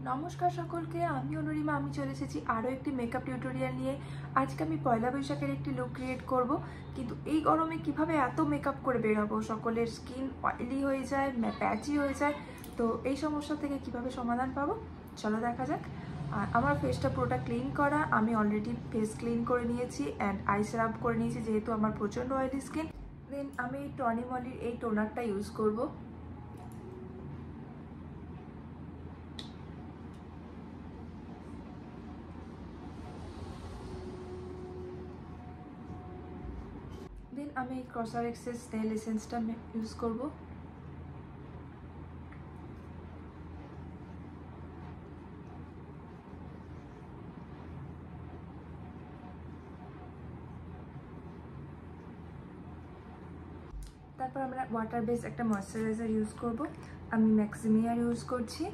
নমস্কার সকলকে, আমি অনুরিমা। আমি চলে এসেছি আরও একটি মেকআপ টিউটোরিয়াল নিয়ে। আজকে আমি পয়লা বৈশাখের একটি লুক ক্রিয়েট করব, কিন্তু এই গরমে কিভাবে এত মেকআপ করে বেরোবো? সকলের স্কিন অয়েলি হয়ে যায়, প্যাচি হয়ে যায়। তো এই সমস্যা থেকে কিভাবে সমাধান পাবো চলো দেখা যাক। আর আমার ফেসটা পুরোটা ক্লিন করা, আমি অলরেডি ফেস ক্লিন করে নিয়েছি অ্যান্ড আইস রাব করে নিয়েছি, যেহেতু আমার প্রচণ্ড অয়েলি স্কিন। দেন আমি টনি মলির এই টোনারটা ইউজ করবো। দেন আমি ক্রসারেক্সের স্নেল এসেন্সটা ইউজ করব। তারপর আমরা ওয়াটার বেস একটা ময়শ্চারাইজার ইউজ করব। আমি ম্যাক্সিমিয়ার ইউজ করছি।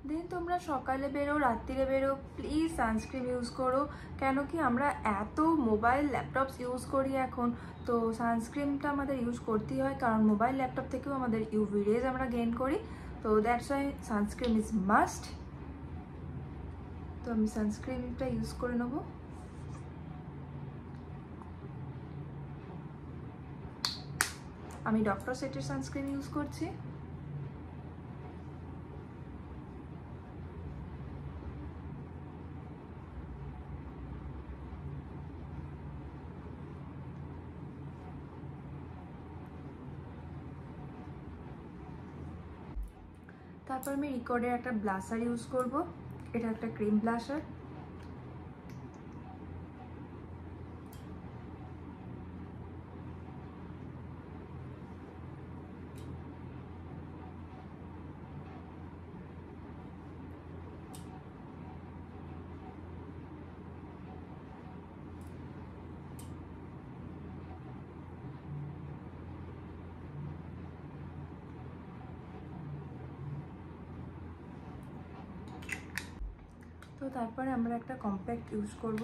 দেন তোমরা সকালে বেরো, রাত্রিরে বেরো, প্লিজ সানস্ক্রিন ইউজ করো। কেন কি আমরা এত মোবাইল ল্যাপটপস ইউজ করি এখন, তো সানস্ক্রিনটা আমাদের ইউজ করতেই হয়, কারণ মোবাইল ল্যাপটপ থেকেও আমাদের ইউভি রেজ আমরা গেইন করি। তো that's why sunscreen is must. তো আমি সানস্ক্রিনটা ইউজ করে নেব। আমি ডক্টর সেটের সানস্ক্রিন ইউজ করছি। তারপর আমি রিকর্ডের একটা ব্লাশার ইউজ করব। এটা একটা ক্রিম ব্লাশার। তো তারপরে আমরা একটা কম্প্যাক্ট ইউজ করব।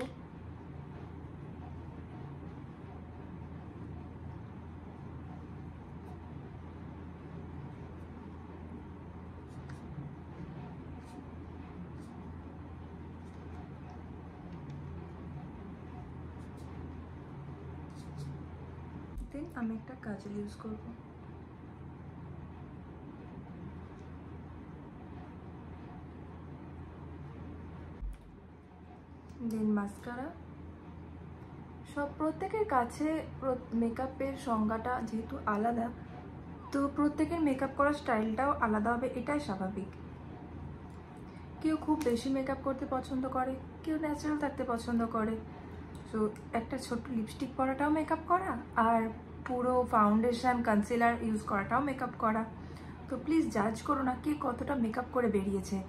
দেন আমি একটা কাজল ইউজ করব। দেন মাস্কারা। প্রত্যেকের কাছে মেকআপের সংজ্ঞাটা যেহেতু আলাদা, তো প্রত্যেকের মেকআপ করার স্টাইলটাও আলাদা হবে, এটাই স্বাভাবিক। কেউ খুব বেশি মেকআপ করতে পছন্দ করে, কেউ ন্যাচারাল থাকতে পছন্দ করে। সো একটা ছোট্ট লিপস্টিক পরাটাও মেকআপ করা, আর পুরো ফাউন্ডেশন কনসিলার ইউজ করাটাও মেকআপ করা। তো প্লিজ জাজ করো না কে কতটা মেকআপ করে বেরিয়েছে।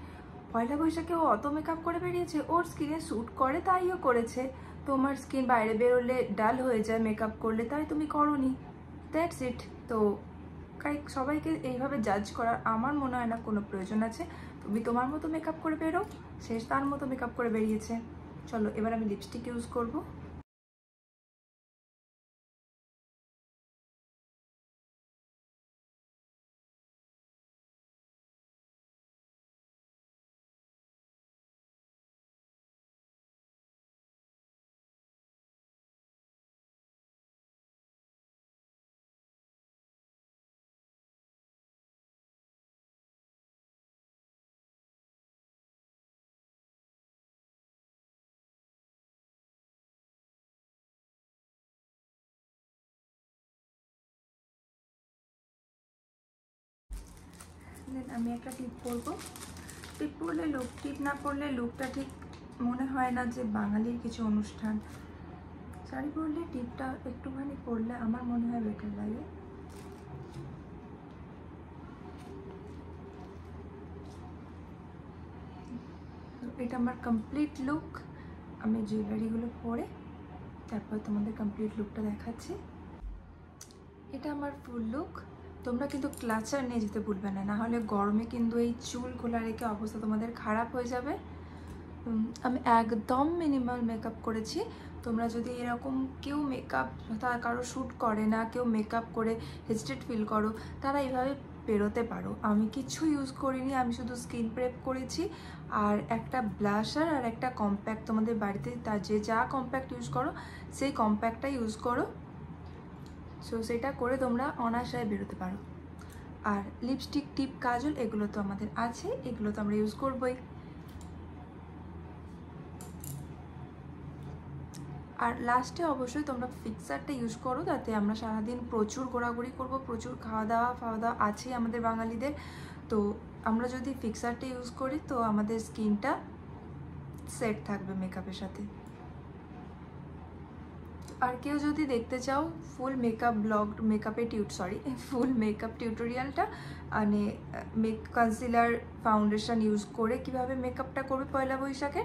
পয়লা বৈশাখে ও অত মেকআপ করে বেরিয়েছে, ওর স্কিনে স্যুট করে তাইও করেছে। তোমার স্কিন বাইরে বেরোলে ডাল হয়ে যায় মেকআপ করলে, তাই তুমি করোনি, দ্যাটস ইট। তো সবাইকে এইভাবে জাজ করার আমার মনে হয় না কোনো প্রয়োজন আছে। তুমি তোমার মতো মেকআপ করে বেরো, সে তার মতো মেকআপ করে বেরিয়েছে। চলো এবার আমি লিপস্টিক ইউজ করব। দেন আমি একটা টিপ পরবো। টিপ পরলে টিপ না পরলে লুকটা ঠিক মনে হয় না যে বাঙালির কিছু অনুষ্ঠান। শাড়ি পরলে টিপটা একটুখানি পরলে আমার মনে হয় বেটার লাগে। এটা আমার কমপ্লিট লুক। আমি জুয়েলারিগুলো পরে তারপর তোমাদের কমপ্লিট লুকটা দেখাচ্ছি। এটা আমার ফুল লুক। তোমরা কিন্তু ক্লাচার নিয়ে যেতে ভুলবে না, নাহলে গরমে কিন্তু এই চুল খোলা রেখে অবস্থা তোমাদের খারাপ হয়ে যাবে। আমি একদম মিনিমাল মেকআপ করেছি। তোমরা যদি এরকম কেউ মেকআপ কারো শ্যুট করে না, কেউ মেকআপ করে হেজিটেট ফিল করো, তারা এইভাবে বেরোতে পারো। আমি কিছু ইউজ করিনি, আমি শুধু স্কিন প্রেপ করেছি আর একটা ব্লাশার আর একটা কম্প্যাক্ট। তোমাদের বাড়িতে যে যা কম্প্যাক্ট ইউজ করো সেই কম্প্যাক্টটা ইউজ করো। সো সেটা করে তোমরা অনায়াসে বেরোতে পারো। আর লিপস্টিক, টিপ, কাজল এগুলো তো আমাদের আছে, এগুলো তো আমরা ইউজ করবোই। আর লাস্টে অবশ্যই তোমরা ফিক্সারটা ইউজ করো, যাতে আমরা সারাদিন প্রচুর ঘোরাঘুরি করব, প্রচুর খাওয়া দাওয়া আছেই আমাদের বাঙালিদের। তো আমরা যদি ফিক্সারটা ইউজ করি তো আমাদের স্কিনটা সেট থাকবে মেকআপের সাথে। আর কেউ যদি দেখতে চাও full makeup vlog, full makeup টিউটোরিয়ালটা, মানে কনসিলার ফাউন্ডেশন ইউজ করে কিভাবে মেকআপটা করবে পয়লা বৈশাখে,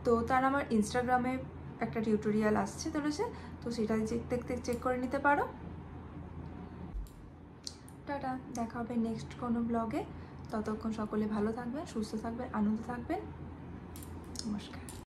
তো তার আমার ইনস্টাগ্রামে একটা টিউটোরিয়াল আসছে চলেছে, তো সেটা দেখতে চেক করে নিতে পারো। টাটা, দেখা হবে নেক্সট কোনো ব্লগে। ততক্ষণ সকলে ভালো থাকবেন, সুস্থ থাকবেন, আনন্দ থাকবেন। নমস্কার।